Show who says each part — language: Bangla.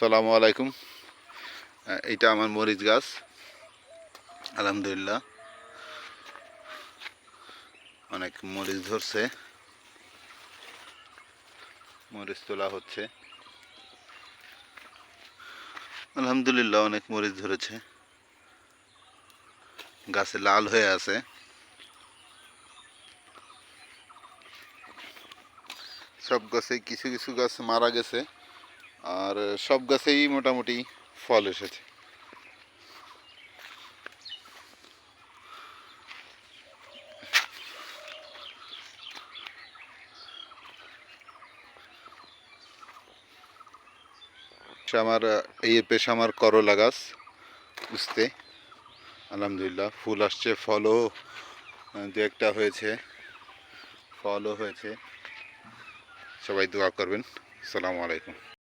Speaker 1: আসসালামু আলাইকুম। এইটা আমার মরিচ গাছ। আলহামদুলিল্লাহ অনেক মরিচ ধরছে, মরিচ তোলা হচ্ছে। আলহামদুলিল্লাহ অনেক মরিচ ধরেছে, গাছে লাল হয়ে আছে। সব গাছে কিছু কিছু গাছ মারা গেছে, আর সব গাছেই মোটামুটি ফল এসেছে। আমার এই পেশ আমার করলা গাছ উঠতে, আলহামদুলিল্লাহ ফুল আসছে, ফলও দু একটা হয়েছে, ফলও হয়েছে। সবাই দোয়া করবেন। আসসালামু আলাইকুম।